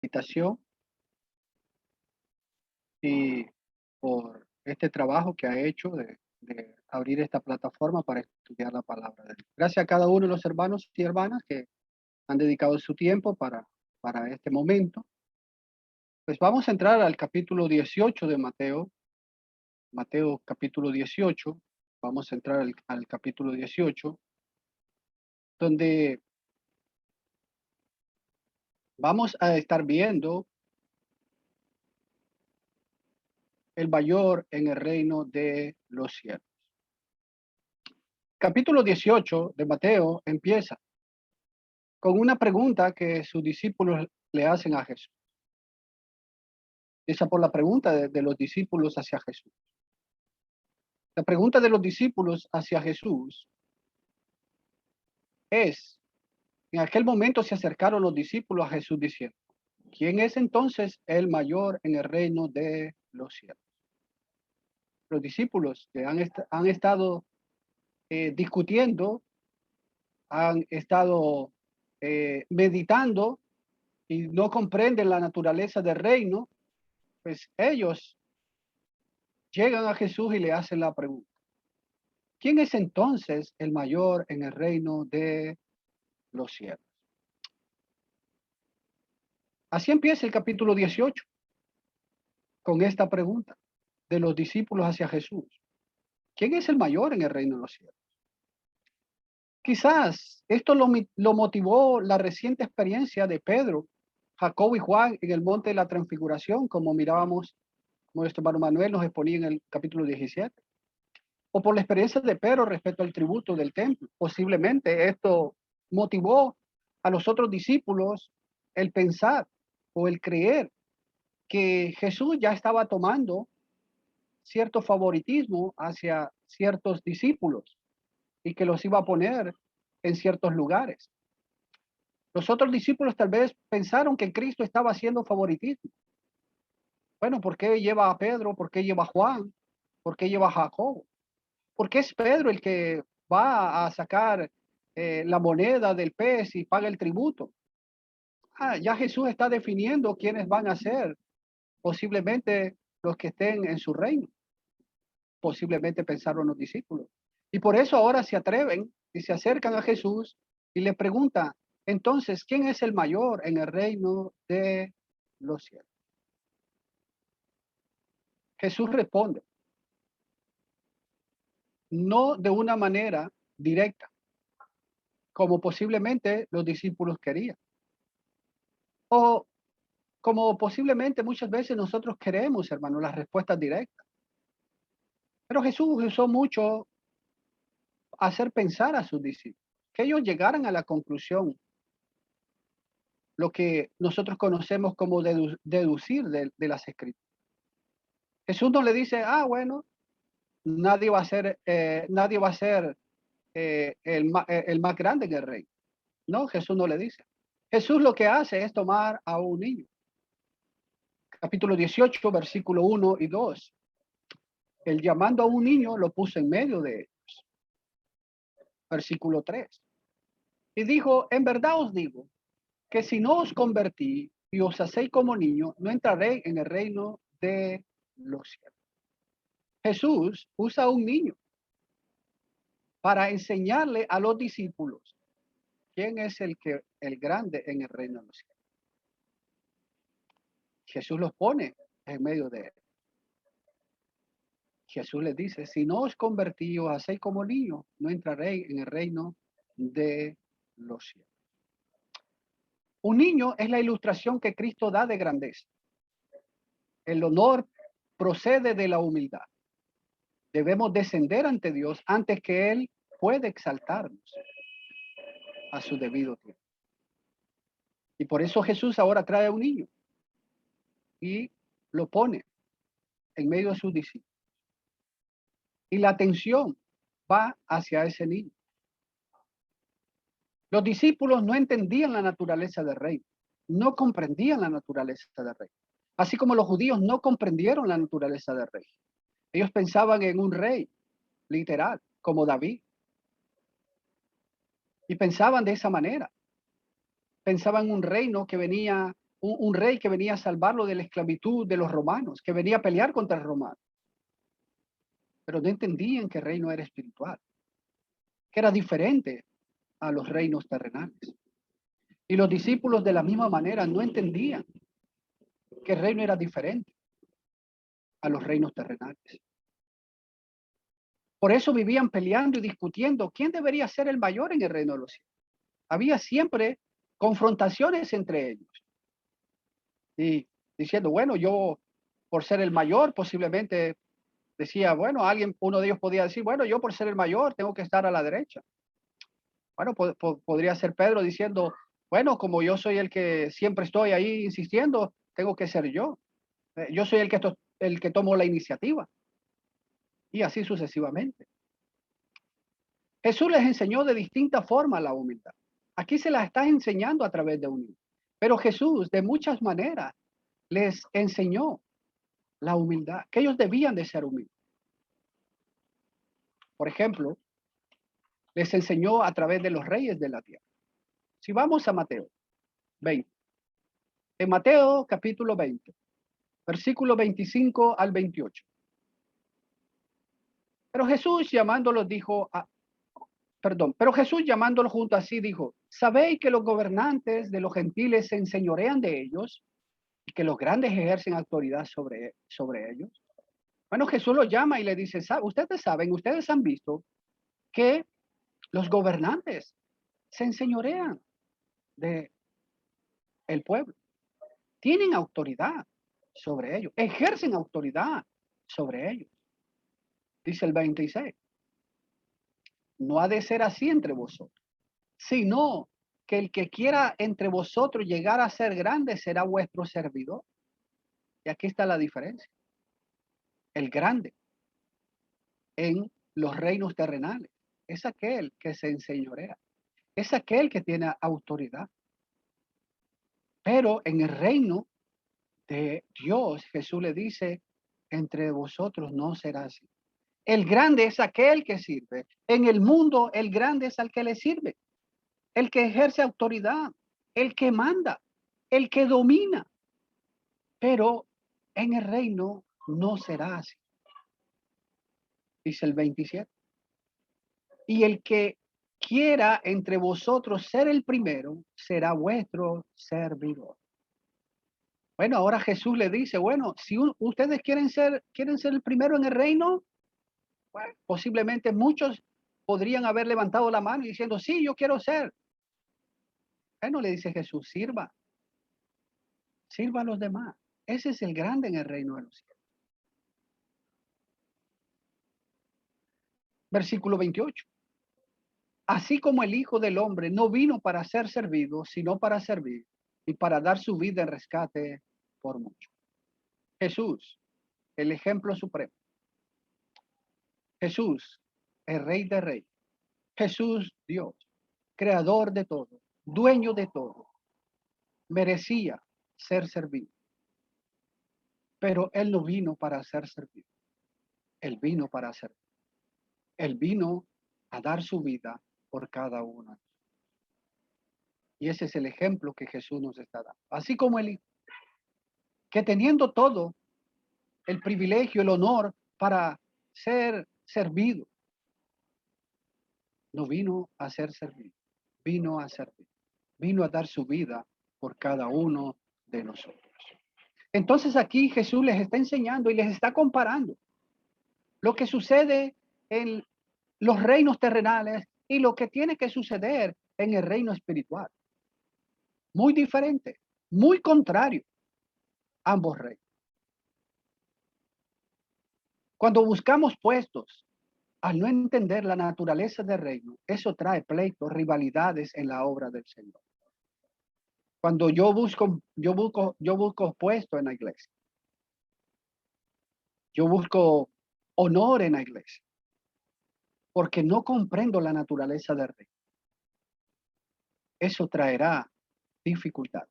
invitación y por este trabajo que ha hecho de abrir esta plataforma para estudiar la palabra de Dios. Gracias a cada uno de los hermanos y hermanas que han dedicado su tiempo para este momento. Pues vamos a entrar al capítulo 18 de Mateo, Mateo capítulo 18. Vamos a entrar al capítulo 18, donde vamos a estar viendo el mayor en el reino de los cielos. Capítulo 18 de Mateo empieza con una pregunta que sus discípulos le hacen a Jesús. Esa por la pregunta de los discípulos hacia Jesús. La pregunta de los discípulos hacia Jesús es, en aquel momento se acercaron los discípulos a Jesús diciendo, ¿quién es entonces el mayor en el reino de los cielos? Los discípulos que han estado discutiendo, han estado meditando y no comprenden la naturaleza del reino, pues ellos llegan a Jesús y le hacen la pregunta, ¿quién es entonces el mayor en el reino de los cielos? Así empieza el capítulo 18 con esta pregunta de los discípulos hacia Jesús. ¿Quién es el mayor en el reino de los cielos? Quizás esto lo motivó la reciente experiencia de Pedro, Jacobo y Juan en el monte de la transfiguración, como mirábamos, como nuestro hermano Manuel nos exponía en el capítulo 17. O por la experiencia de Pedro respecto al tributo del templo. Posiblemente esto motivó a los otros discípulos el pensar o el creer que Jesús ya estaba tomando cierto favoritismo hacia ciertos discípulos y que los iba a poner en ciertos lugares. Los otros discípulos tal vez pensaron que Cristo estaba haciendo favoritismo. Bueno, ¿por qué lleva a Pedro? ¿Por qué lleva a Juan? ¿Por qué lleva a Jacobo? ¿Por qué es Pedro el que va a sacar la moneda del pez y paga el tributo? Ya Jesús está definiendo quiénes van a ser posiblemente los que estén en su reino. Posiblemente pensaron los discípulos. Y por eso ahora se atreven y se acercan a Jesús y le preguntan, entonces, ¿quién es el mayor en el reino de los cielos? Jesús responde, no de una manera directa, como posiblemente los discípulos querían. O como posiblemente muchas veces nosotros queremos, hermano, las respuestas directas. Pero Jesús usó mucho hacer pensar a sus discípulos, que ellos llegaran a la conclusión, lo que nosotros conocemos como deducir de las escrituras. Jesús no le dice, bueno, nadie va a ser el más grande en el reino. No, Jesús no le dice. Jesús lo que hace es tomar a un niño. Capítulo 18, versículo 1 y 2. El llamando a un niño lo puso en medio de ellos. Versículo 3. Y dijo, en verdad os digo, que si no os convertí y os hacéis como niño, no entraréis en el reino de los cielos. Jesús usa a un niño para enseñarle a los discípulos quién es el grande en el reino de los cielos. Jesús los pone en medio de él. Jesús les dice, si no os convertí y os hacéis como niños, no entraréis en el reino de los cielos. Un niño es la ilustración que Cristo da de grandeza. El honor procede de la humildad. Debemos descender ante Dios antes que Él pueda exaltarnos a su debido tiempo. Y por eso Jesús ahora trae a un niño y lo pone en medio de sus discípulos. Y la atención va hacia ese niño. Los discípulos no entendían la naturaleza del rey, no comprendían la naturaleza del rey. Así como los judíos no comprendieron la naturaleza del rey. Ellos pensaban en un rey, literal, como David. Y pensaban de esa manera. Pensaban en un reino que venía un rey que venía a salvarlo de la esclavitud de los romanos, que venía a pelear contra el romano. Pero no entendían que el reino era espiritual, que era diferente a los reinos terrenales. Y los discípulos de la misma manera no entendían que el reino era diferente a los reinos terrenales. Por eso vivían peleando y discutiendo quién debería ser el mayor en el reino de los cielos. Había siempre confrontaciones entre ellos. Y diciendo, bueno, yo por ser el mayor posiblemente decía, bueno, uno de ellos podía decir, bueno, yo por ser el mayor tengo que estar a la derecha. Bueno, podría ser Pedro diciendo, bueno, como yo soy el que siempre estoy ahí insistiendo, tengo que ser yo. Yo soy el que tomo la iniciativa. Y así sucesivamente. Jesús les enseñó de distinta forma la humildad. Aquí se la está enseñando a través de un libro. Pero Jesús de muchas maneras les enseñó la humildad, que ellos debían de ser humildes. Por ejemplo, les enseñó a través de los reyes de la tierra. Si vamos a Mateo 20. En Mateo capítulo 20, versículo 25 al 28. Pero Jesús llamándolos pero Jesús llamándolos junto así dijo, ¿sabéis que los gobernantes de los gentiles se enseñorean de ellos y que los grandes ejercen autoridad sobre ellos? Bueno, Jesús los llama y le dice, ustedes saben, ustedes han visto que los gobernantes se enseñorean de el pueblo. Tienen autoridad sobre ellos, ejercen autoridad sobre ellos. Dice el 26. No ha de ser así entre vosotros, sino que el que quiera entre vosotros llegar a ser grande será vuestro servidor. Y aquí está la diferencia. El grande en los reinos terrenales es aquel que se enseñorea, es aquel que tiene autoridad. Pero en el reino de Dios, Jesús le dice, entre vosotros no será así. El grande es aquel que sirve. En el mundo, el grande es al que le sirve, el que ejerce autoridad, el que manda, el que domina. Pero en el reino no será así. Dice el 27. Y el que quiera entre vosotros ser el primero, será vuestro servidor. Bueno, ahora Jesús le dice, bueno, si ustedes quieren ser el primero en el reino, bueno, posiblemente muchos podrían haber levantado la mano y diciendo, sí, yo quiero ser. Bueno, le dice Jesús, sirva a los demás. Ese es el grande en el reino de los cielos. Versículo 28. Así como el Hijo del Hombre no vino para ser servido, sino para servir y para dar su vida en rescate por mucho. Jesús, el ejemplo supremo. Jesús, el Rey de Reyes. Jesús, Dios, creador de todo, dueño de todo, merecía ser servido. Pero Él no vino para ser servido. Él vino para servir. Él vino a dar su vida por cada uno. Y ese es el ejemplo que Jesús nos está dando. Así como el Hijo, que teniendo todo, el privilegio, el honor para ser servido, no vino a ser servido, vino a servir, vino a dar su vida por cada uno de nosotros. Entonces aquí Jesús les está enseñando y les está comparando lo que sucede en los reinos terrenales y lo que tiene que suceder en el reino espiritual. Muy diferente, muy contrario, ambos reinos. Cuando buscamos puestos, al no entender la naturaleza del reino, eso trae pleitos, rivalidades en la obra del Señor. Cuando yo busco puesto en la iglesia. Yo busco honor en la iglesia. Porque no comprendo la naturaleza del reino. Eso traerá dificultades.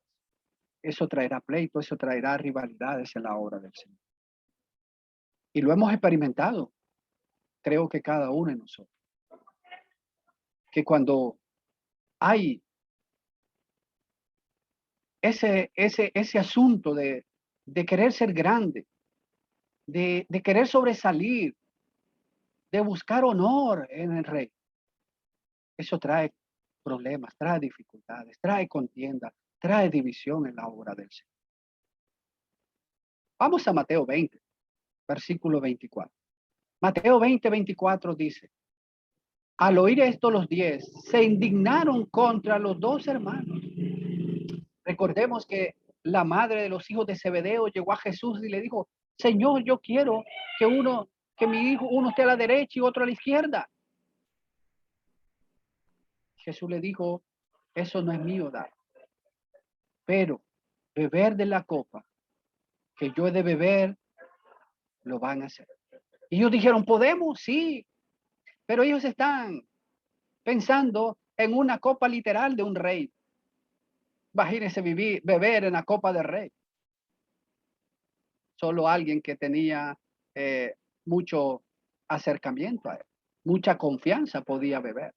Eso traerá pleito, eso traerá rivalidades en la obra del Señor. Y lo hemos experimentado, creo que cada uno de nosotros. Que cuando hay ese asunto de querer ser grande, de querer sobresalir, de buscar honor en el rey. Eso trae problemas, trae dificultades, trae contienda, trae división en la obra del Señor. Vamos a Mateo 20, versículo 24. Mateo 20, 24 dice: al oír esto los 10 se indignaron contra los dos hermanos. Recordemos que la madre de los hijos de Zebedeo llegó a Jesús y le dijo: Señor, yo quiero que mi hijo, uno esté a la derecha y otro a la izquierda. Jesús le dijo: eso no es mío dar, pero beber de la copa que yo he de beber, lo van a hacer. Y ellos dijeron: podemos, sí, pero ellos están pensando en una copa literal de un rey. Imagínense beber en la copa del rey. Solo alguien que tenía mucho acercamiento a él, mucha confianza podía beber.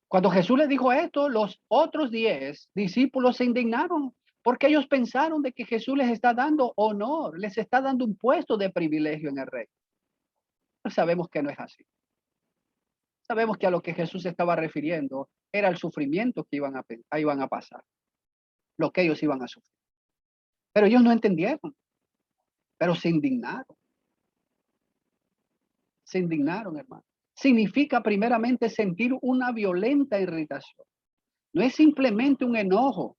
Cuando Jesús le dijo esto, los otros 10 discípulos se indignaron porque ellos pensaron de que Jesús les está dando honor, les está dando un puesto de privilegio en el rey. Pero sabemos que no es así. Sabemos que a lo que Jesús se estaba refiriendo era el sufrimiento que iban a pasar, lo que ellos iban a sufrir. Pero ellos no entendieron, pero se indignaron. Se indignaron, hermano. Significa primeramente sentir una violenta irritación. No es simplemente un enojo,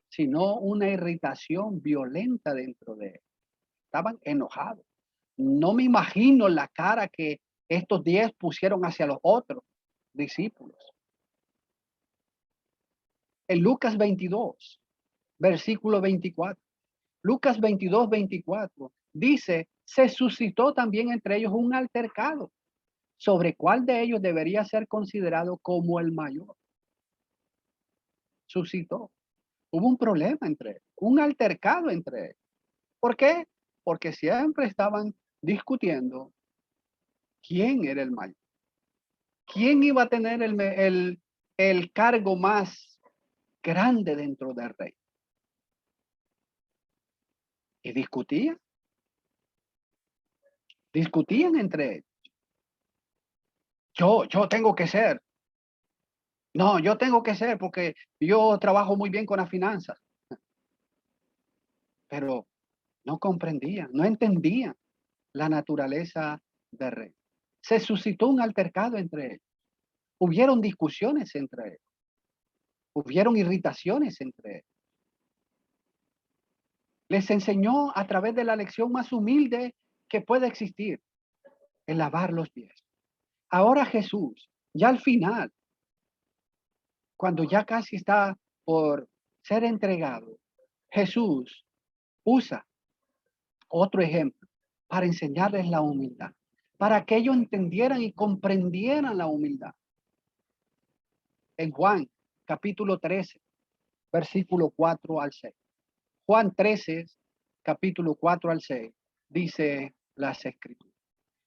sino una irritación violenta dentro de él. Estaban enojados. No me imagino la cara que estos 10 pusieron hacia los otros discípulos. En Lucas 22, versículo 24. Lucas 22, 24 dice: se suscitó también entre ellos un altercado sobre cuál de ellos debería ser considerado como el mayor. Suscitó. Hubo un problema entre ellos, un altercado entre ellos. ¿Por qué? Porque siempre estaban discutiendo quién era el mayor, quién iba a tener el cargo más grande dentro del rey. Y discutían entre ellos. Yo tengo que ser. No, yo tengo que ser porque yo trabajo muy bien con las finanzas. Pero no comprendían, no entendían la naturaleza del rey. Se suscitó un altercado entre ellos. Hubieron discusiones entre ellos. Hubieron irritaciones entre ellos. Les enseñó a través de la lección más humilde que puede existir, el lavar los pies. Ahora Jesús, ya al final, cuando ya casi está por ser entregado, Jesús usa otro ejemplo para enseñarles la humildad, para que ellos entendieran y comprendieran la humildad. En Juan, capítulo 13, versículo 4 al 6. Juan 13, capítulo 4 al 6, dice las escrituras.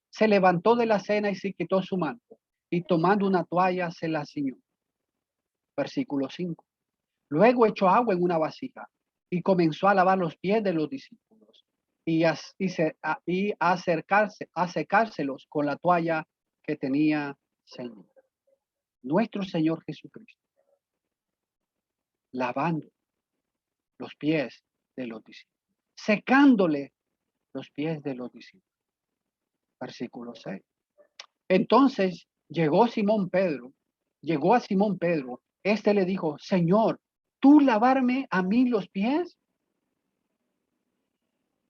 Se levantó de la cena y se quitó su manto, y tomando una toalla se la ciñó. Versículo 5. Luego echó agua en una vasija y comenzó a lavar los pies de los discípulos y a secárselos con la toalla que tenía ceñida. Nuestro Señor Jesucristo, lavando los pies de los discípulos, secándole los pies de los discípulos. Versículo 6. Entonces llegó a Simón Pedro, este le dijo: Señor, ¿tú lavarme a mí los pies?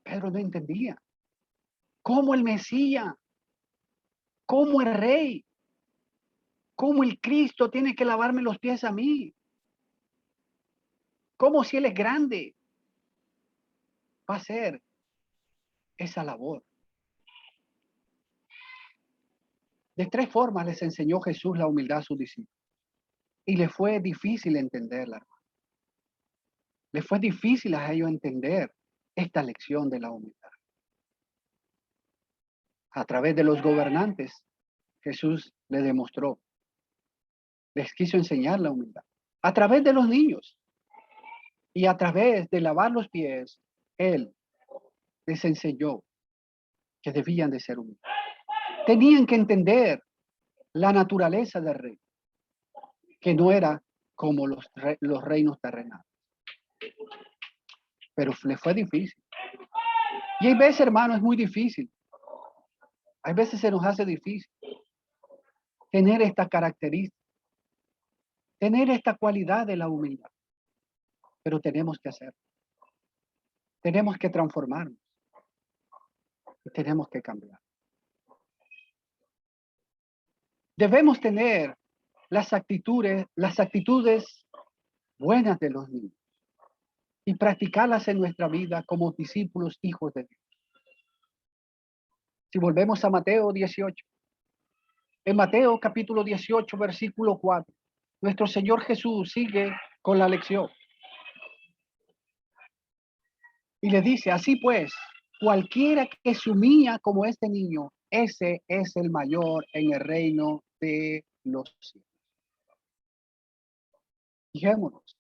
Pedro no entendía. ¿Cómo el Mesías? ¿Cómo el Rey? ¿Cómo el Cristo tiene que lavarme los pies a mí? ¿Cómo si Él es grande va a hacer esa labor? De 3 formas les enseñó Jesús la humildad a sus discípulos. Y les fue difícil entenderla. Les fue difícil a ellos entender esta lección de la humildad. A través de los gobernantes, Jesús les demostró, les quiso enseñar la humildad. A través de los niños y a través de lavar los pies, Él les enseñó que debían de ser humildes. Tenían que entender la naturaleza del rey, que no era como los reinos terrenales. Pero le fue difícil. Y hay veces, hermano, es muy difícil. Hay veces se nos hace difícil tener esta característica, tener esta cualidad de la humildad. Pero tenemos que hacerlo. Tenemos que transformarnos. Y tenemos que cambiar. Debemos tener las actitudes buenas de los niños y practicarlas en nuestra vida como discípulos, hijos de Dios. Si volvemos a Mateo 18, en Mateo capítulo 18, versículo 4, nuestro Señor Jesús sigue con la lección y le dice, así pues, cualquiera que se humilla como este niño, ese es el mayor en el reino de los cielos. Fijémonos,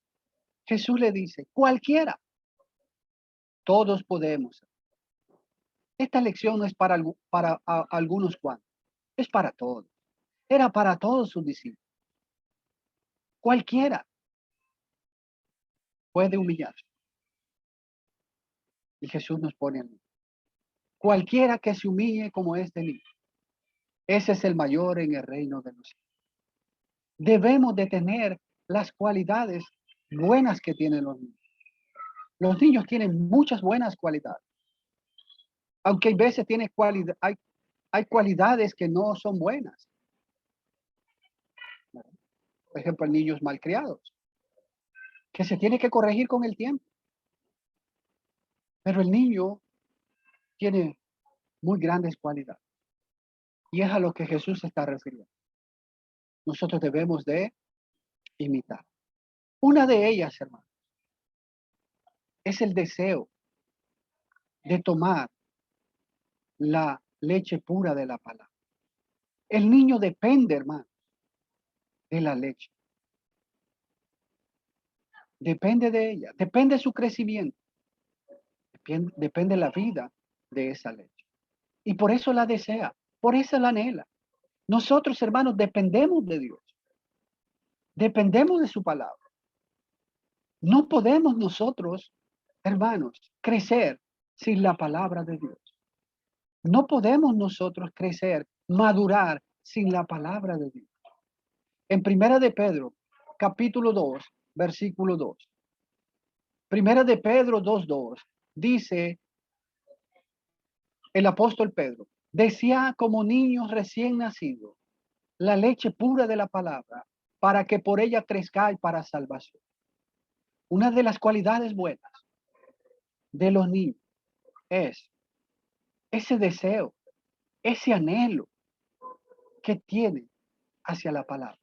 Jesús le dice, cualquiera, todos podemos. Esta lección no es para algunos cuantos, es para todos. Era para todos sus discípulos. Cualquiera puede humillarse. Y Jesús nos pone en cualquiera que se humille como este niño, ese es el mayor en el reino de los cielos. Debemos de tener las cualidades buenas que tienen los niños. Los niños tienen muchas buenas cualidades. Aunque hay veces hay cualidades que no son buenas. Por ejemplo, en niños malcriados, que se tiene que corregir con el tiempo. Pero el niño tiene muy grandes cualidades. Y es a lo que Jesús se está refiriendo. Nosotros debemos de imitar. Una de ellas, hermano, es el deseo de tomar la leche pura de la palabra. El niño depende, hermano, de la leche. Depende de ella, depende de su crecimiento, depende la vida de esa leche. Y por eso la desea, por eso la anhela. Nosotros, hermanos, dependemos de Dios. Dependemos de su palabra. No podemos nosotros, hermanos, crecer sin la palabra de Dios. No podemos nosotros crecer, madurar sin la palabra de Dios. En Primera de Pedro, capítulo 2, versículo 2. Primera de Pedro 2:2 dice el apóstol Pedro, decía como niños recién nacidos la leche pura de la palabra para que por ella crezcáis para salvación. Una de las cualidades buenas de los niños es ese deseo, ese anhelo que tienen hacia la palabra.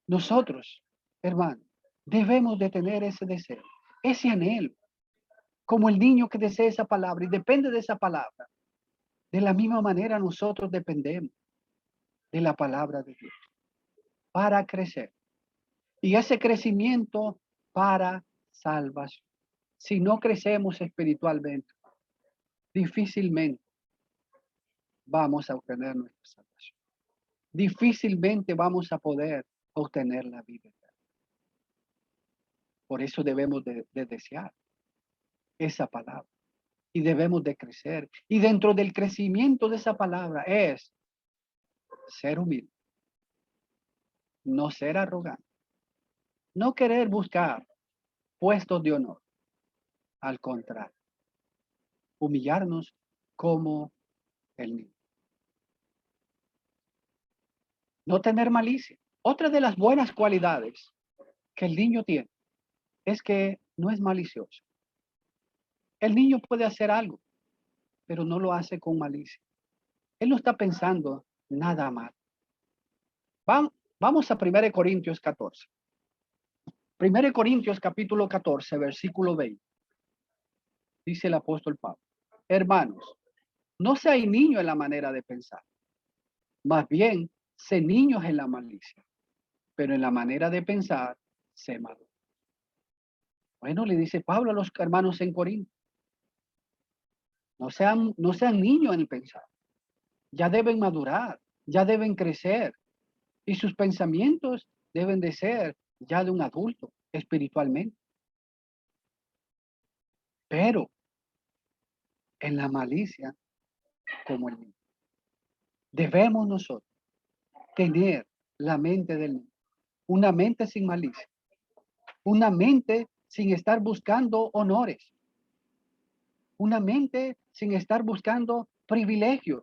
Nosotros, hermanos, debemos de tener ese deseo, ese anhelo, como el niño que desea esa palabra y depende de esa palabra. De la misma manera nosotros dependemos de la palabra de Dios para crecer. Y ese crecimiento para salvación. Si no crecemos espiritualmente, difícilmente vamos a obtener nuestra salvación. Difícilmente vamos a poder obtener la vida eterna. Por eso debemos de desear esa palabra y debemos de crecer. Y dentro del crecimiento de esa palabra es ser humilde, no ser arrogante, no querer buscar puestos de honor. Al contrario, humillarnos como el niño. No tener malicia. Otra de las buenas cualidades que el niño tiene es que no es malicioso. El niño puede hacer algo, pero no lo hace con malicia. Él no está pensando nada mal. Vamos a 1 Corintios 14. 1 Corintios capítulo 14, versículo 20. Dice el apóstol Pablo. Hermanos, no seáis niños en la manera de pensar. Más bien, sé niños en la malicia. pero en la manera de pensar se madura. Bueno, le dice Pablo a los hermanos en Corinto, no sean niños en el pensar, ya deben madurar, ya deben crecer, y sus pensamientos deben de ser ya de un adulto espiritualmente. Pero en la malicia, como el niño. Debemos nosotros tener la mente del niño, una mente sin malicia, una mente sin estar buscando honores, una mente sin estar buscando privilegios,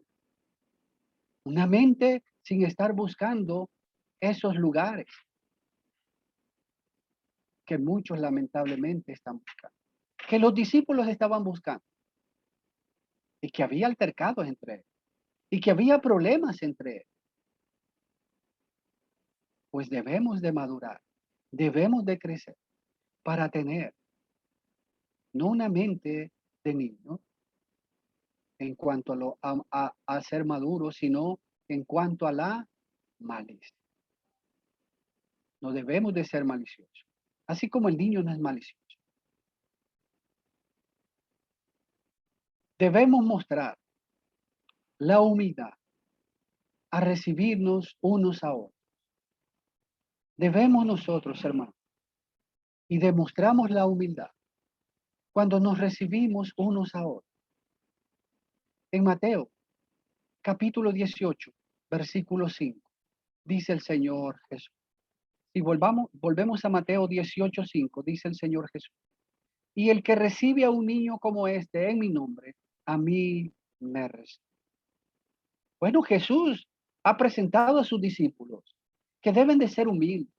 una mente sin estar buscando esos lugares que muchos lamentablemente están buscando, que los discípulos estaban buscando, y que había altercados entre ellos, y que había problemas entre ellos. Pues debemos de madurar, debemos de crecer para tener no una mente de niño en cuanto a ser maduro, sino en cuanto a la malicia. No debemos de ser maliciosos, así como el niño no es malicioso. Debemos mostrar la humildad a recibirnos unos a otros. Debemos nosotros, hermanos, y demostramos la humildad cuando nos recibimos unos a otros. En Mateo, capítulo 18, versículo 5, dice el Señor Jesús. Si volvemos a Mateo 18:5, dice el Señor Jesús. Y el que recibe a un niño como este en mi nombre, a mí me recibe. Bueno, Jesús ha presentado a sus discípulos que deben de ser humildes,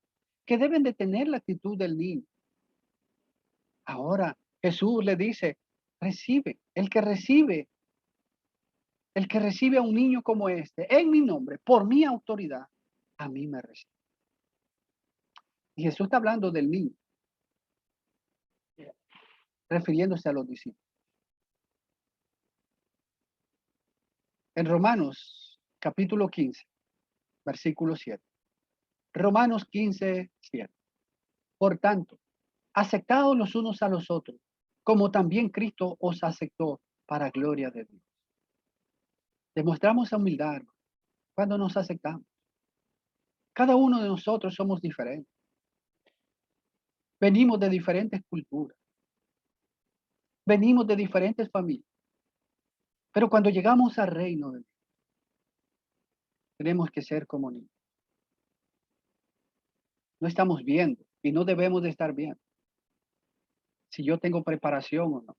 que deben de tener la actitud del niño. Ahora Jesús le dice, el que recibe a un niño como este en mi nombre, por mi autoridad, a mí me recibe. Y Jesús está hablando del niño, refiriéndose a los discípulos. En Romanos, capítulo 15, versículo 7. Romanos 15, 7. Por tanto, aceptaos los unos a los otros, como también Cristo os aceptó para gloria de Dios. Demostramos humildad cuando nos aceptamos. Cada uno de nosotros somos diferentes. Venimos de diferentes culturas. Venimos de diferentes familias. Pero cuando llegamos al reino de Dios, tenemos que ser como niños. No estamos viendo y no debemos de estar viendo si yo tengo preparación o no.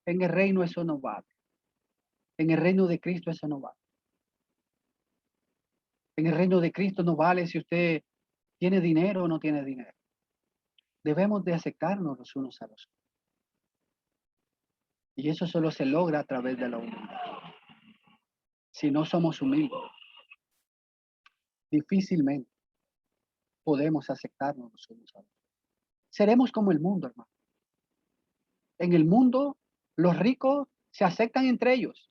En el reino eso no vale. En el reino de Cristo eso no vale. En el reino de Cristo no vale si usted tiene dinero o no tiene dinero. Debemos de aceptarnos los unos a los otros. Y eso solo se logra a través de la humildad. Si no somos humildes, difícilmente podemos aceptarnos los unos a los otros. Seremos como el mundo, hermano. En el mundo, los ricos se aceptan entre ellos.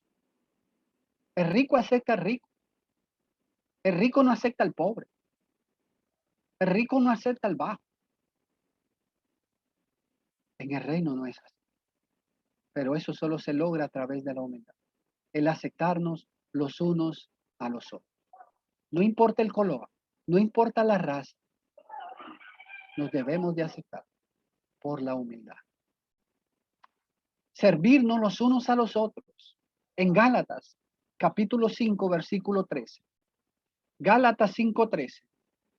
El rico acepta al rico. El rico no acepta al pobre. El rico no acepta al bajo. En el reino no es así. Pero eso solo se logra a través de la humildad. El aceptarnos los unos a los otros. No importa el color, no importa la raza, nos debemos de aceptar por la humildad. Servirnos los unos a los otros. En Gálatas, capítulo 5, versículo 13. Gálatas 5:13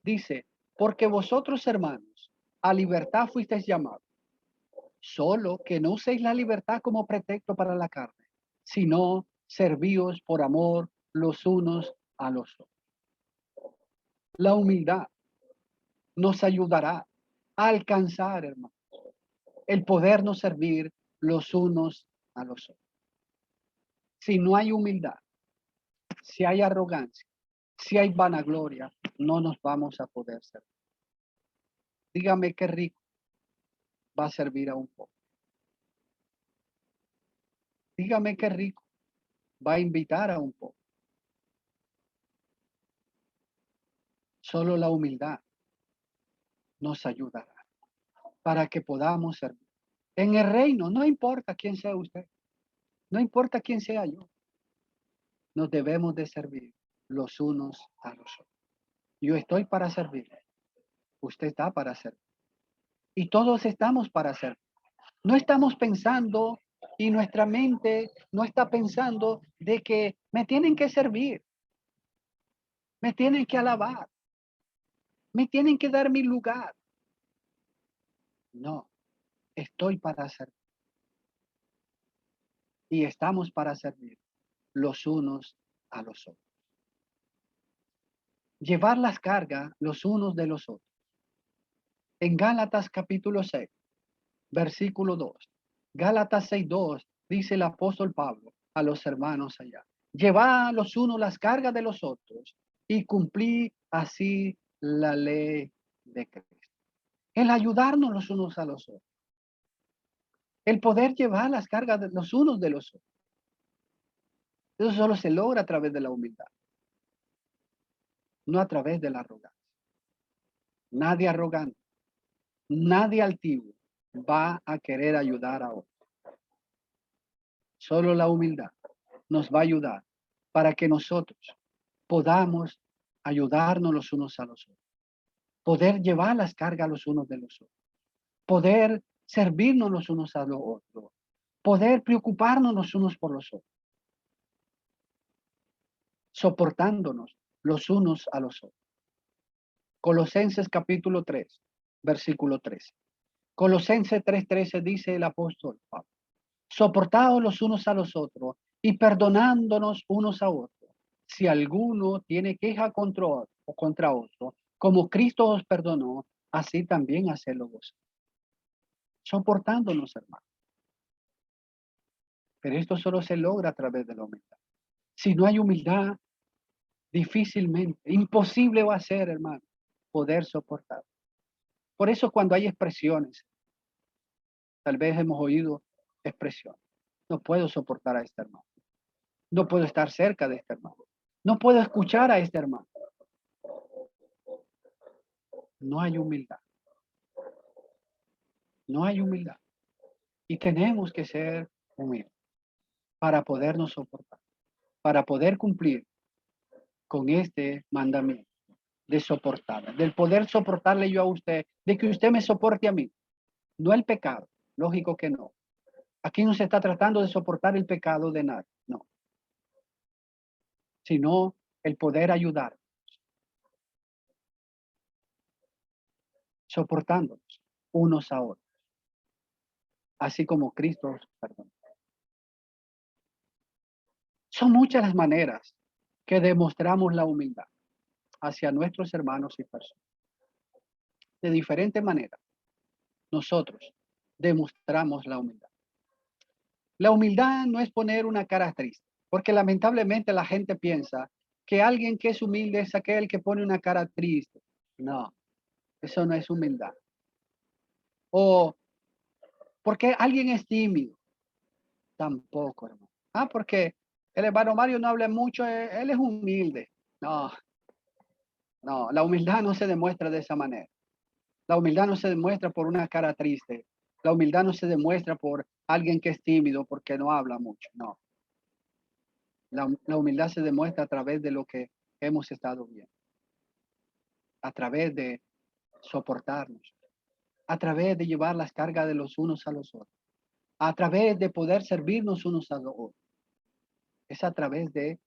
dice, porque vosotros, hermanos, a libertad fuisteis llamados, solo que no uséis la libertad como pretexto para la carne, sino servíos por amor los unos a los otros. La humildad nos ayudará a alcanzar, hermano, el podernos servir los unos a los otros. Si no hay humildad, si hay arrogancia, si hay vanagloria, no nos vamos a poder servir. Dígame qué rico va a servir a un poco. Dígame qué rico va a invitar a un poco. Solo la humildad nos ayudará para que podamos servir. En el reino, no importa quién sea usted, no importa quién sea yo, nos debemos de servir los unos a los otros. Yo estoy para servir, usted está para servir y todos estamos para servir. No estamos pensando y nuestra mente no está pensando de que me tienen que servir, me tienen que alabar, me tienen que dar mi lugar. No, estoy para servir y estamos para servir los unos a los otros. Llevar las cargas los unos de los otros. En Gálatas capítulo 6, versículo 2. Gálatas 6:2 dice el apóstol Pablo a los hermanos allá. Llevad los unos las cargas de los otros y cumplí así la ley de Cristo. El ayudarnos los unos a los otros. El poder llevar las cargas de los unos de los otros. Eso solo se logra a través de la humildad, no a través de la arrogancia. Nadie arrogante, nadie altivo va a querer ayudar a otro. Solo la humildad nos va a ayudar para que nosotros podamos ayudarnos los unos a los otros, poder llevar las cargas los unos de los otros, poder servirnos los unos a los otros, poder preocuparnos los unos por los otros, soportándonos los unos a los otros. Colosenses capítulo 3, versículo 13. Colosenses 3:13 dice el apóstol Pablo, soportados los unos a los otros y perdonándonos unos a otros. Si alguno tiene queja contra otro, como Cristo os perdonó, así también hacedlo vosotros. Soportándonos, hermanos. Pero esto solo se logra a través de la humildad. Si no hay humildad, difícilmente, imposible va a ser, hermano, poder soportar. Por eso cuando hay expresiones, tal vez hemos oído expresiones. No puedo soportar a este hermano. No puedo estar cerca de este hermano. No puedo escuchar a este hermano. No hay humildad. No hay humildad. Y tenemos que ser humildes para podernos soportar, para poder cumplir con este mandamiento de soportar, del poder soportarle yo a usted, de que usted me soporte a mí, no el pecado, lógico que no. Aquí no se está tratando de soportar el pecado de nadie, no, sino el poder ayudar, soportándonos unos a otros, así como Cristo perdón. Son muchas las maneras que demostramos la humildad hacia nuestros hermanos y personas. De diferentes maneras, nosotros demostramos la humildad. La humildad no es poner una cara triste, porque lamentablemente la gente piensa que alguien que es humilde es aquel que pone una cara triste. No, eso no es humildad. O porque alguien es tímido. Tampoco, hermano. Porque el hermano Mario no habla mucho, él es humilde. No, no, la humildad no se demuestra de esa manera. La humildad no se demuestra por una cara triste. La humildad no se demuestra por alguien que es tímido porque no habla mucho. No. La humildad se demuestra a través de lo que hemos estado viendo. A través de soportarnos. A través de llevar las cargas de los unos a los otros. A través de poder servirnos unos a los otros. Es a través de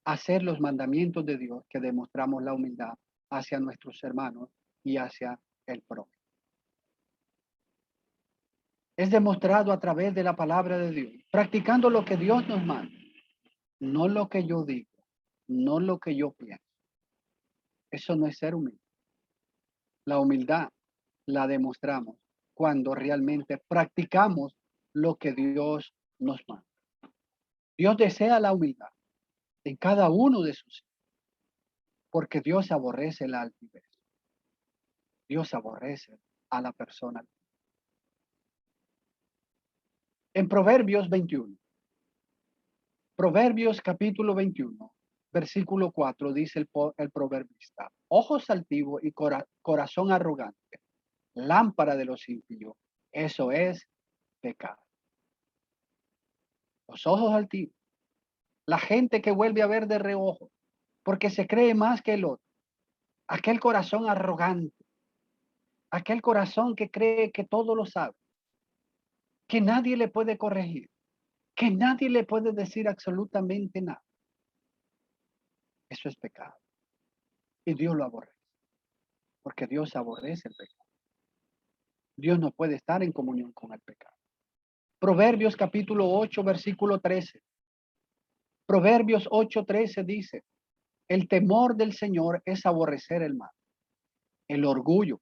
hacer los mandamientos de Dios que demostramos la humildad hacia nuestros hermanos y hacia el prójimo. Es demostrado a través de la palabra de Dios, practicando lo que Dios nos manda, no lo que yo digo, no lo que yo pienso. Eso no es ser humilde. La humildad la demostramos cuando realmente practicamos lo que Dios nos manda. Dios desea la humildad en cada uno de sus hijos, porque Dios aborrece la altivez. Dios aborrece a la persona. En Proverbios 21, Proverbios capítulo 21, versículo 4, dice el proverbista, ojos altivos y corazón arrogante, lámpara de los impíos, eso es pecado. Los ojos altivos, la gente que vuelve a ver de reojo, porque se cree más que el otro, aquel corazón arrogante, aquel corazón que cree que todo lo sabe, que nadie le puede corregir, que nadie le puede decir absolutamente nada. Eso es pecado. Y Dios lo aborrece, porque Dios aborrece el pecado. Dios no puede estar en comunión con el pecado. Proverbios capítulo 8, versículo 13. Proverbios 8:13 dice, el temor del Señor es aborrecer el mal, el orgullo,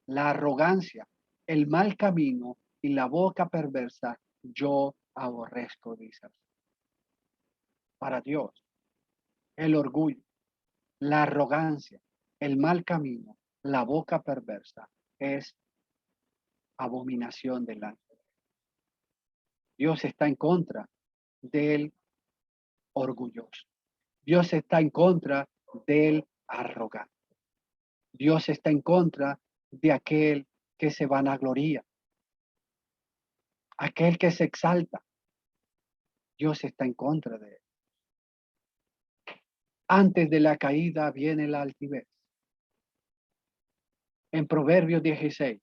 la arrogancia, el mal camino y la boca perversa, yo aborrezco, dice. Para Dios, el orgullo, la arrogancia, el mal camino, la boca perversa es abominación delante de Dios. Dios está en contra del orgulloso. Dios está en contra del arrogante. Dios está en contra de aquel que se vanagloria, aquel que se exalta. Dios está en contra de él. Antes de la caída viene la altivez. En Proverbios 16,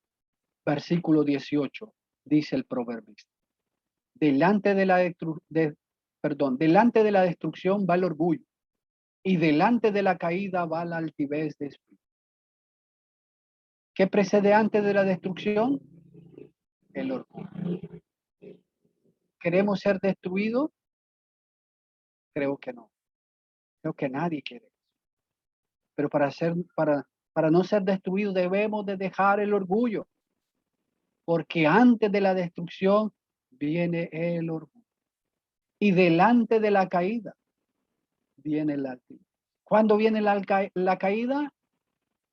versículo 18, dice el proverbista. Delante de la destrucción va el orgullo y delante de la caída va la altivez de espíritu. ¿Qué precede antes de la destrucción? El orgullo. ¿Queremos ser destruidos? Creo que no. Creo que nadie quiere. Pero para no ser destruidos debemos de dejar el orgullo. Porque antes de la destrucción viene el orgullo. Y delante de la caída viene la altivez. ¿Cuándo viene la caída?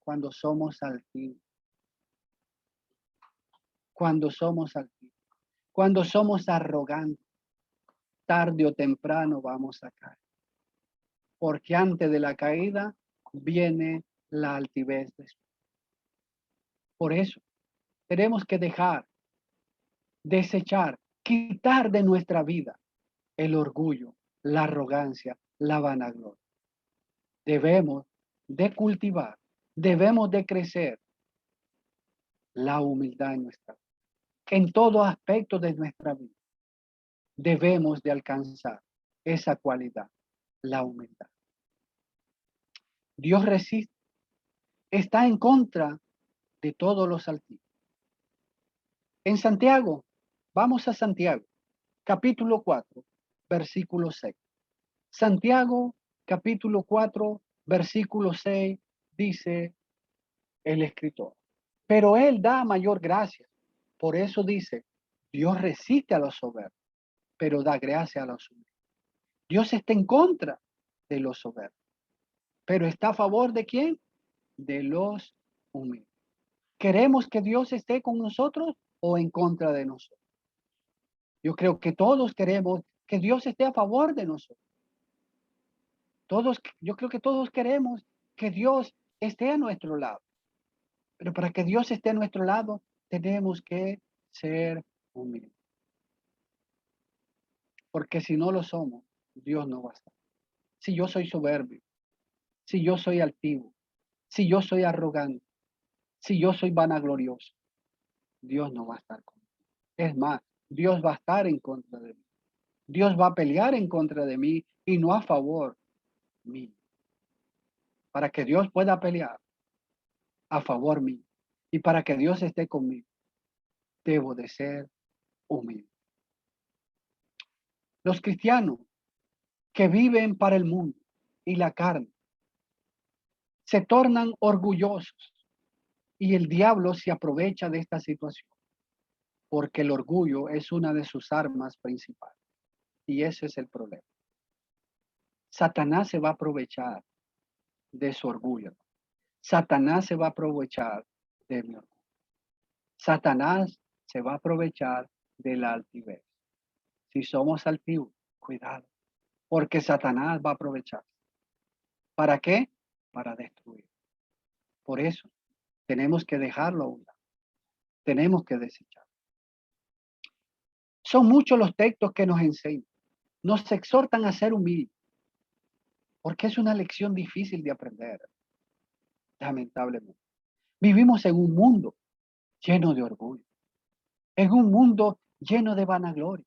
Cuando somos altivos. Cuando somos altivos. Cuando somos arrogantes. Tarde o temprano vamos a caer. Porque antes de la caída viene la altivez. Por eso tenemos que dejar, desechar, quitar de nuestra vida el orgullo, la arrogancia, la vanagloria. Debemos de cultivar, debemos de crecer la humildad en nuestra vida. En todo aspecto de nuestra vida debemos de alcanzar esa cualidad, la humildad. Dios resiste, está en contra de todos los altivos. En Santiago, vamos a Santiago, capítulo 4, versículo 6. Santiago, capítulo 4, versículo 6, dice el escritor. Pero Él da mayor gracia. Por eso dice, Dios resiste a los soberbios, pero da gracia a los humildes. Dios está en contra de los soberbios, pero está a favor de quién? De los humildes. ¿Queremos que Dios esté con nosotros o en contra de nosotros? Yo creo que todos queremos que Dios esté a favor de nosotros. Yo creo que todos queremos que Dios esté a nuestro lado. Pero para que Dios esté a nuestro lado, tenemos que ser humildes. Porque si no lo somos, Dios no va a estar. Si yo soy soberbio, si yo soy altivo, si yo soy arrogante, si yo soy vanaglorioso, Dios no va a estar conmigo. Es más, Dios va a estar en contra de mí. Dios va a pelear en contra de mí y no a favor mío. Para que Dios pueda pelear a favor mío y para que Dios esté conmigo, debo de ser humilde. Los cristianos que viven para el mundo y la carne se tornan orgullosos y el diablo se aprovecha de esta situación porque el orgullo es una de sus armas principales y ese es el problema. Satanás se va a aprovechar de su orgullo. Satanás se va a aprovechar de mi orgullo. Satanás se va a aprovechar de la altivez. Si somos altivos, cuidado, porque Satanás va a aprovechar. ¿Para qué? Para destruir. Por eso Tenemos que dejarlo a un lado. Tenemos que desecharlo. Son muchos los textos que nos enseñan. Nos exhortan a ser humildes. Porque es una lección difícil de aprender. Lamentablemente. Vivimos en un mundo lleno de orgullo. En un mundo lleno de vanagloria.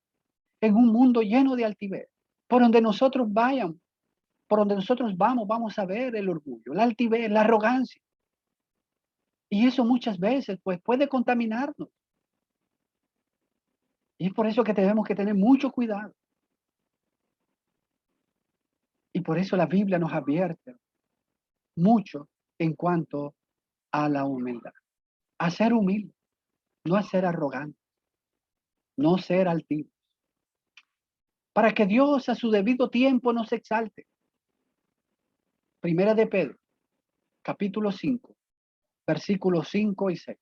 En un mundo lleno de altivez. Por donde nosotros vayan, por donde nosotros vamos a ver el orgullo, la altivez, la arrogancia. Y eso muchas veces pues puede contaminarnos. Y es por eso que tenemos que tener mucho cuidado. Y por eso la Biblia nos advierte mucho en cuanto a la humildad. A ser humilde, no a ser arrogante, no ser altivo. Para que Dios a su debido tiempo nos exalte. Primera de Pedro, capítulo 5, versículos 5 y 6.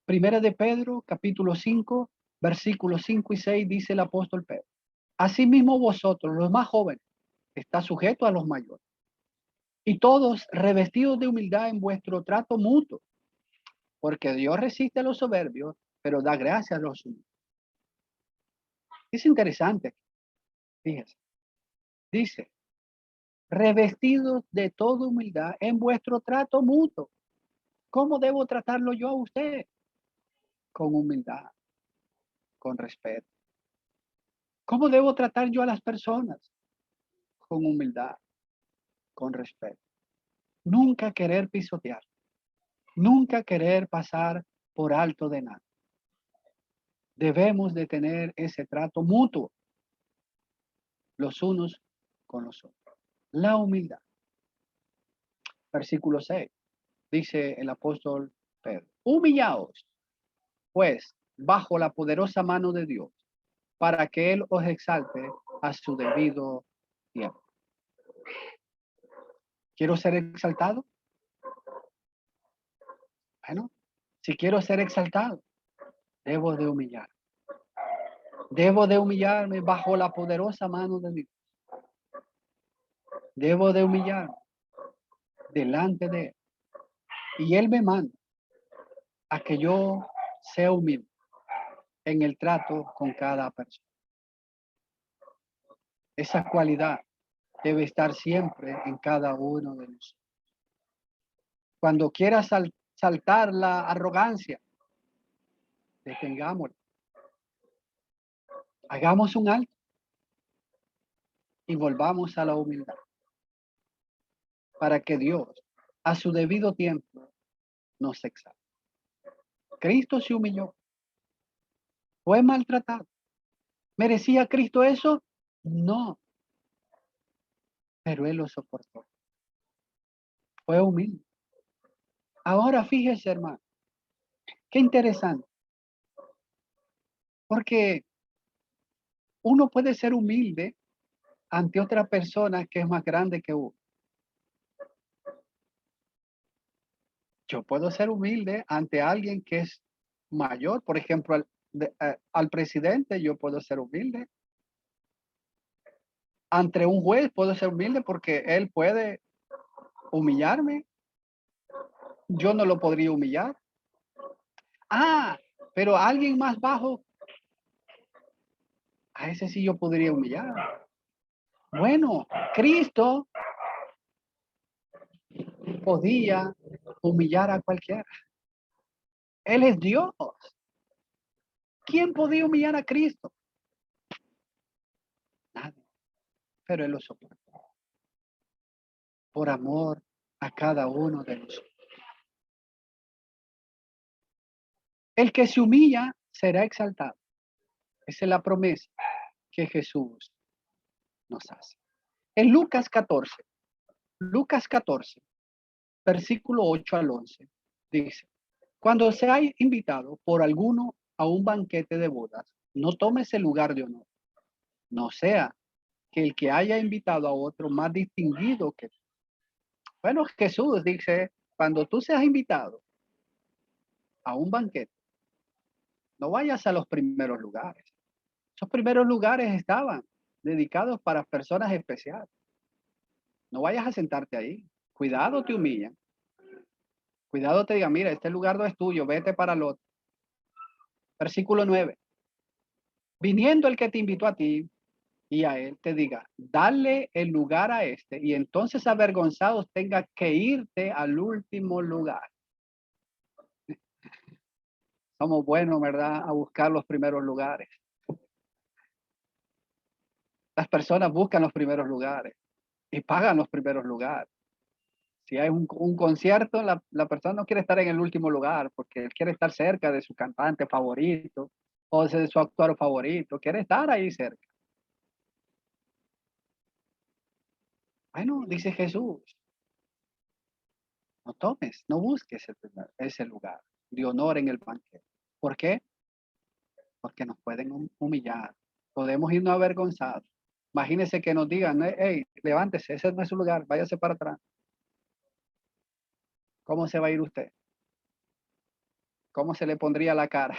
Primera de Pedro, capítulo 5, versículos 5 y 6, dice el apóstol Pedro. Asimismo vosotros, los más jóvenes, está sujeto a los mayores. Y todos revestidos de humildad en vuestro trato mutuo, porque Dios resiste a los soberbios, pero da gracia a los humildes. Es interesante, fíjese. Dice, revestidos de toda humildad en vuestro trato mutuo. ¿Cómo debo tratarlo yo a usted? Con humildad, con respeto. ¿Cómo debo tratar yo a las personas? Con humildad, con respeto. Nunca querer pisotear, nunca querer pasar por alto de nada. Debemos de tener ese trato mutuo los unos con los otros. La humildad. Versículo 6. Dice el apóstol Pedro. Humillaos, pues, bajo la poderosa mano de Dios, para que Él os exalte a su debido tiempo. ¿Quiero ser exaltado? Bueno, si quiero ser exaltado, debo de humillar. Debo de humillarme bajo la poderosa mano de Dios. Debo de humillarme delante de Él. Y Él me manda a que yo sea humilde en el trato con cada persona. Esa cualidad debe estar siempre en cada uno de nosotros. Cuando quiera saltar la arrogancia, detengámoslo. Hagamos un alto y volvamos a la humildad para que Dios, a su debido tiempo, nos exalte. Cristo se humilló, fue maltratado. ¿Merecía Cristo eso? No, pero Él lo soportó. Fue humilde. Ahora fíjese, hermano, qué interesante, porque uno puede ser humilde ante otra persona que es más grande que uno. Yo puedo ser humilde ante alguien que es mayor, por ejemplo, al presidente yo puedo ser humilde. Ante un juez puedo ser humilde porque él puede humillarme. Yo no lo podría humillar. Ah, pero a alguien más bajo, a ese sí yo podría humillar. Bueno, Cristo podía humillar a cualquiera. Él es Dios. ¿Quién podía humillar a Cristo? Nadie. Pero Él lo soportó. Por amor a cada uno de nosotros. El que se humilla será exaltado. Esa es la promesa que Jesús nos hace. En Lucas 14, versículo 8 al 11, dice, cuando seáis invitado por alguno a un banquete de bodas, no tomes el lugar de honor, no sea que el que haya invitado a otro más distinguido que tú. Bueno, Jesús dice, cuando tú seas invitado a un banquete, no vayas a los primeros lugares. Esos primeros lugares estaban dedicados para personas especiales. No vayas a sentarte ahí. Cuidado, te humillan. Cuidado te diga, mira, este lugar no es tuyo, vete para el otro. Versículo 9. Viniendo el que te invitó a ti y a él, te diga, dale el lugar a este, y entonces avergonzados tenga que irte al último lugar. Somos buenos, ¿verdad?, a buscar los primeros lugares. Las personas buscan los primeros lugares y pagan los primeros lugares. Si hay un concierto, la persona no quiere estar en el último lugar porque él quiere estar cerca de su cantante favorito o de su actor favorito. Quiere estar ahí cerca. Bueno, dice Jesús, no tomes, no busques ese lugar de honor en el banquete. ¿Por qué? Porque nos pueden humillar. Podemos irnos avergonzados. Imagínense que nos digan, hey, levántese, ese no es su lugar, váyase para atrás. ¿Cómo se va a ir usted? ¿Cómo se le pondría la cara?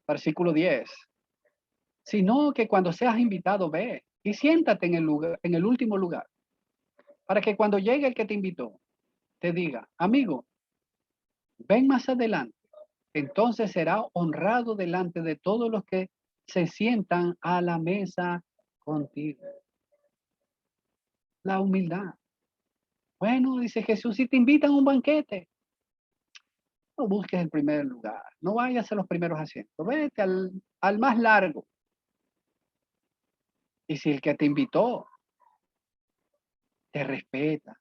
Versículo 10. Sino que cuando seas invitado, ve y siéntate en el lugar, en el último lugar, para que cuando llegue el que te invitó, te diga, amigo, ven más adelante. Entonces será honrado delante de todos los que se sientan a la mesa contigo. La humildad. Bueno, dice Jesús, si te invitan a un banquete, no busques el primer lugar, no vayas a los primeros asientos, vete al más largo. Y si el que te invitó te respeta,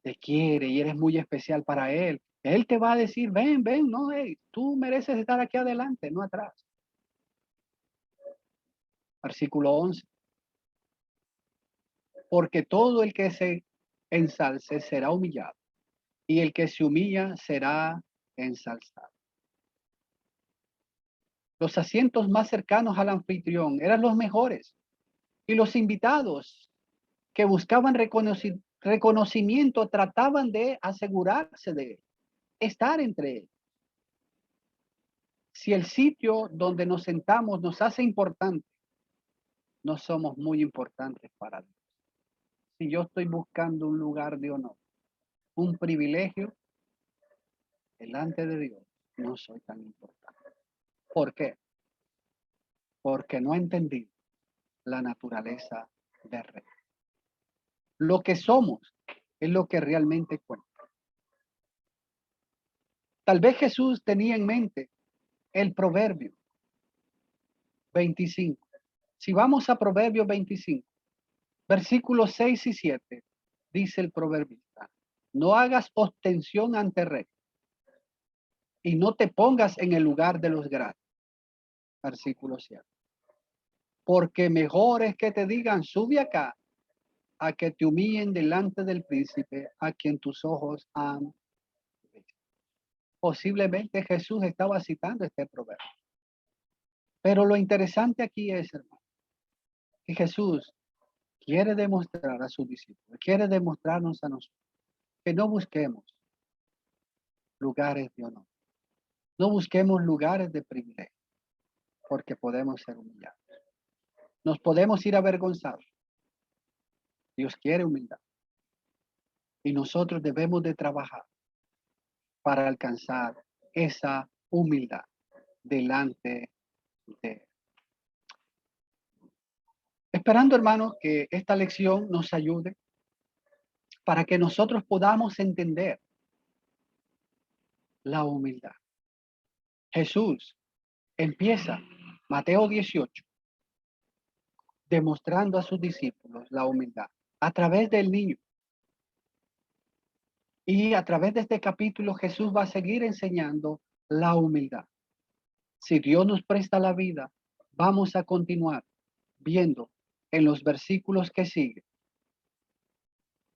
te quiere y eres muy especial para él, él te va a decir, ven, ven, no, hey, tú mereces estar aquí adelante, no atrás. Versículo 11. Porque todo el que se ensalce será humillado, y el que se humilla será ensalzado. Los asientos más cercanos al anfitrión eran los mejores, y los invitados que buscaban reconocimiento trataban de asegurarse de estar entre ellos. Si el sitio donde nos sentamos nos hace importante, no somos muy importantes para Dios. Si yo estoy buscando un lugar de honor, un privilegio, delante de Dios, no soy tan importante. ¿Por qué? Porque no he entendido la naturaleza del rey. Lo que somos es lo que realmente cuenta. Tal vez Jesús tenía en mente el proverbio 25. Si vamos a Proverbios 25, versículos 6 y 7, dice el proverbista, no hagas ostensión ante el rey y no te pongas en el lugar de los grandes. Versículo 7. Porque mejor es que te digan, sube acá, a que te humillen delante del príncipe a quien tus ojos han visto. Posiblemente Jesús estaba citando este proverbio. Pero lo interesante aquí es, hermano, que Jesús quiere demostrar a sus discípulos, quiere demostrarnos a nosotros que no busquemos lugares de honor, no busquemos lugares de privilegio, porque podemos ser humillados. Nos podemos ir avergonzados. Dios quiere humildad. Y nosotros debemos de trabajar para alcanzar esa humildad delante de Él. Esperando, hermanos, que esta lección nos ayude para que nosotros podamos entender la humildad. Jesús empieza Mateo 18 demostrando a sus discípulos la humildad a través del niño. Y a través de este capítulo Jesús va a seguir enseñando la humildad. Si Dios nos presta la vida, vamos a continuar viendo en los versículos que siguen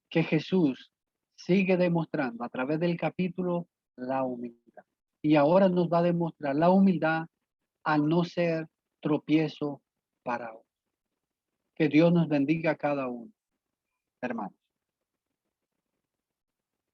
que Jesús sigue demostrando a través del capítulo la humildad. Y ahora nos va a demostrar la humildad al no ser tropiezo para otros. Que Dios nos bendiga a cada uno, hermano.